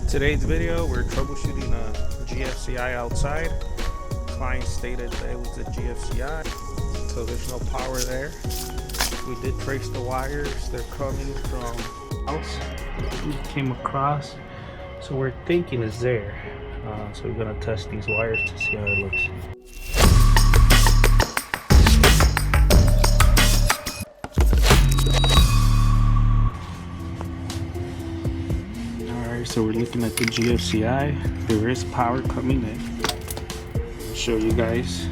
Today's video, we're troubleshooting a GFCI outside. Client stated that it was a GFCI, so there's no power there. We did trace the wires. They're coming from house. We came across, so we're thinking it's there. So we're gonna test these wires to see how it looks. So we're looking at the GFCI. There is power coming in. I'll show you guys.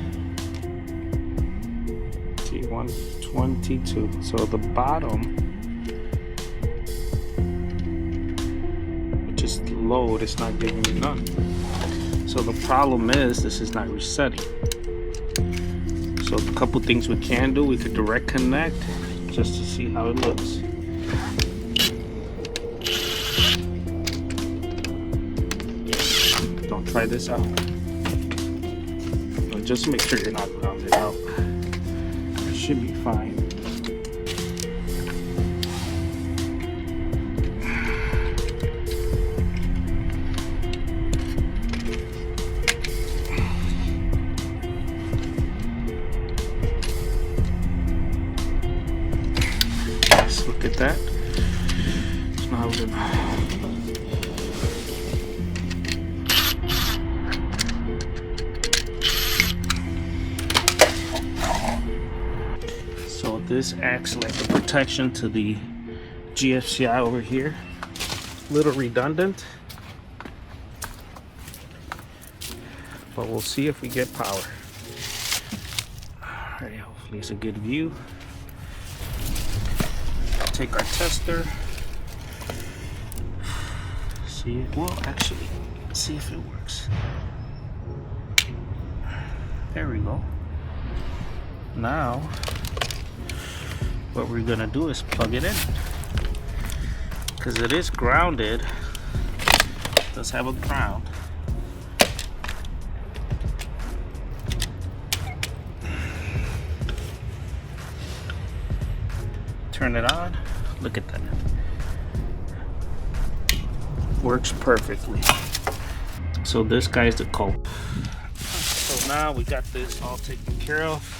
See, 122. So the bottom, which is load, it's not giving me none. So the problem is this is not resetting. So a couple things we can do. We could direct connect just to see how it looks. Try this out. Just make sure you're not grounded out. It should be fine. Let's look at that. So now we're gonna this acts like a protection to the GFCI over here. Little redundant, but we'll see if we get power. Alright, hopefully it's a good view. I'll take our tester. See, well, actually, let's see if it works. There we go. Now what we're gonna do is plug it in, because it is grounded. It does have a ground. Turn it on. Look at that. Works perfectly. So this guy's the culprit. So now we got this all taken care of.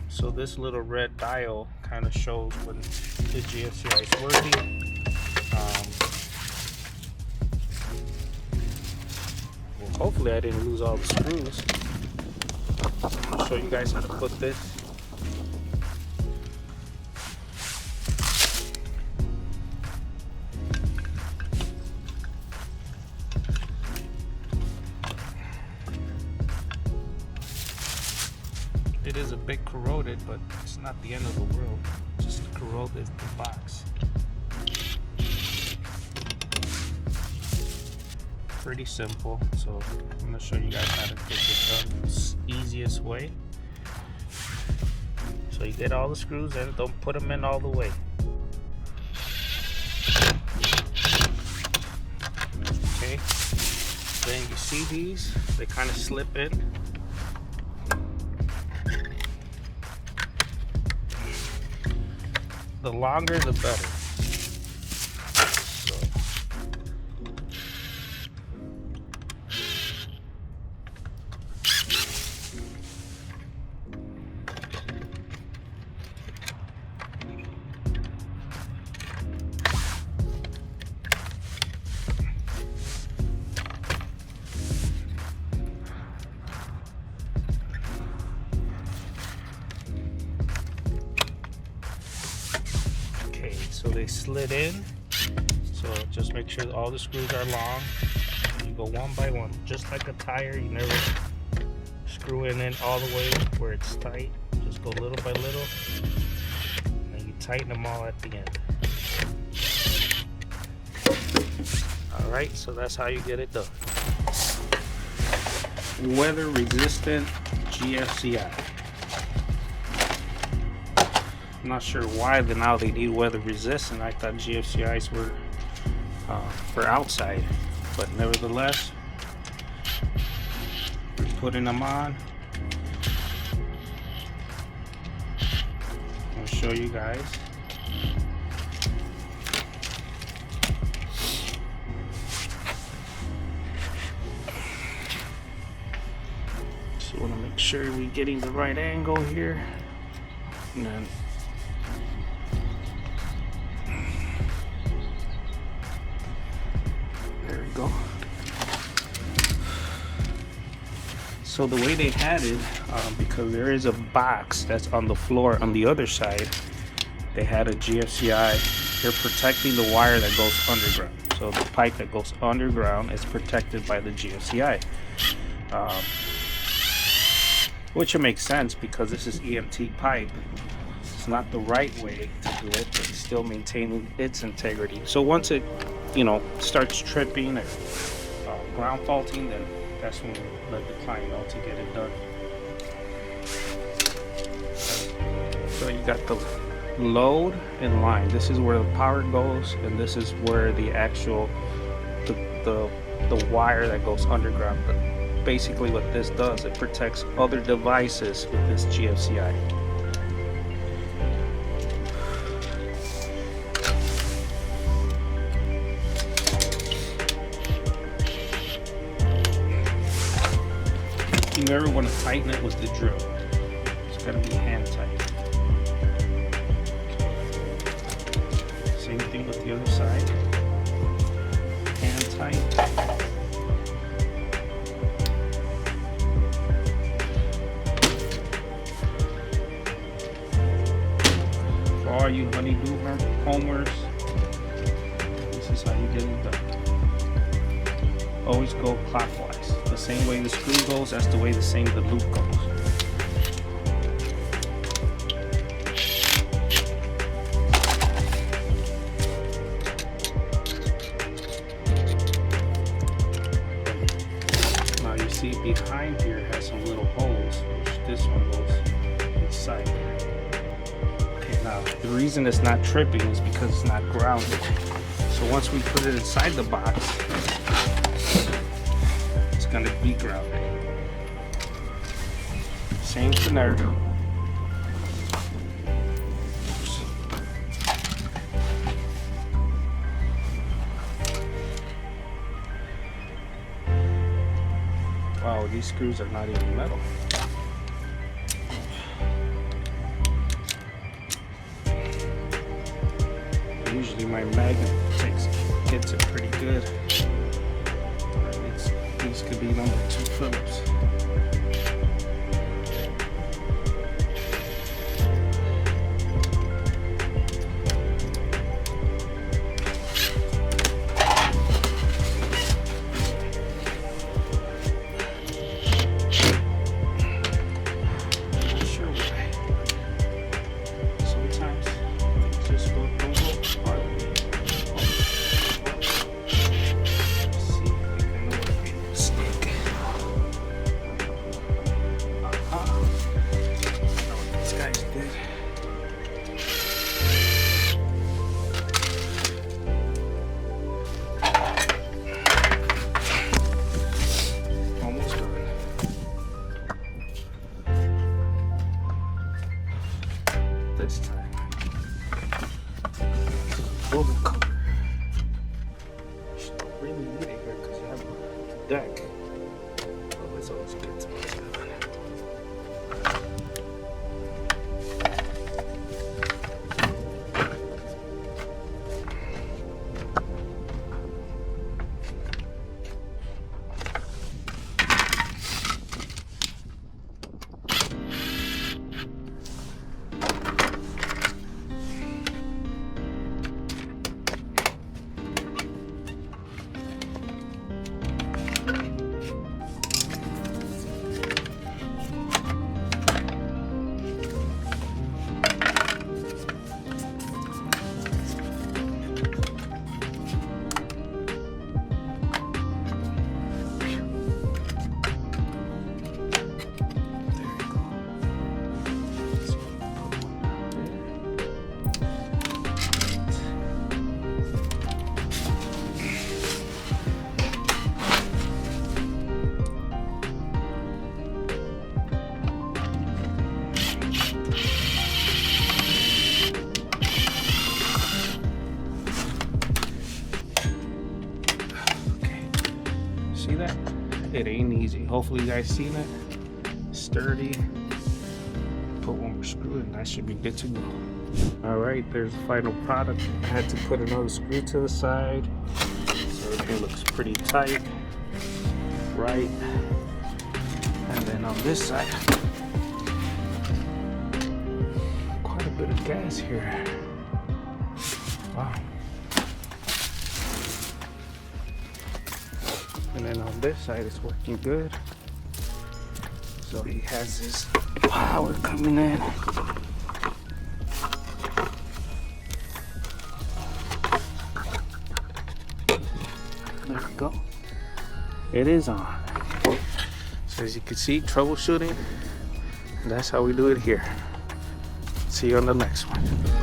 So this little red dial kind of shows when the GFCI is working. Well, hopefully I didn't lose all the screws. I'll show you guys how to put this. It is a bit corroded, but it's not the end of the world. Just corroded the box. Pretty simple. So I'm gonna show you guys how to get this done the easiest way. So you get all the screws in, don't put them in all the way. Okay. Then you see these, they kind of slip in. The longer the better. So. So they slid in, so just make sure all the screws are long. You go one by one, just like a tire. You never screw it in all the way where it's tight. Just go little by little, and you tighten them all at the end. Alright, so that's how you get it done. Weather resistant GFCI. I'm not sure why now they need weather resistant. I thought GFCIs were for outside, but nevertheless, we're putting them on. I'll show you guys. sure we're getting the right angle here, and then there we go. So the way they had it, because there is a box that's on the floor on the other side, they had a GFCI. They're protecting the wire that goes underground. So the pipe that goes underground is protected by the GFCI. Which it makes sense because this is EMT pipe. It's not the right way to do it, but it's still maintaining its integrity. So once it, starts tripping or ground faulting, then that's when we let the client know to get it done. So you got the load and line. This is where the power goes, and this is where the actual the wire that goes underground. But basically what this does, it protects other devices with this GFCI. You never want to tighten it with the drill. It's got to be hand tight. Same thing with the other side. Hand tight. For all you honeydew homers, this is how you get it done. Always go clockwise. The same way the screw goes, that's the way the loop goes. Now you see behind here has some little holes, which this one goes inside here. Okay, now the reason it's not tripping is because it's not grounded. So once we put it inside the box, it's going to be grounded. Same scenario. Wow, these screws are not even metal. Usually my magnet gets it pretty good. These could be number 2 Phillips. Not sure why. Sometimes things just don't go hard. See if we can locate the stick. This guy's dead. Almost done. This time. Pull the cover. You don't really need it here because you have the deck. Oh, it's always good to put it on. See that? It ain't easy. Hopefully you guys seen it. It's sturdy. Put one more screw and that should be good to go. Alright, there's the final product. I had to put another screw to the side, so everything looks pretty tight. Right. And then on this side, quite a bit of gas here. Wow. And then on this side it's working good. So he has his power coming in. There we go. It is on. So as you can see, troubleshooting. That's how we do it here. See you on the next one.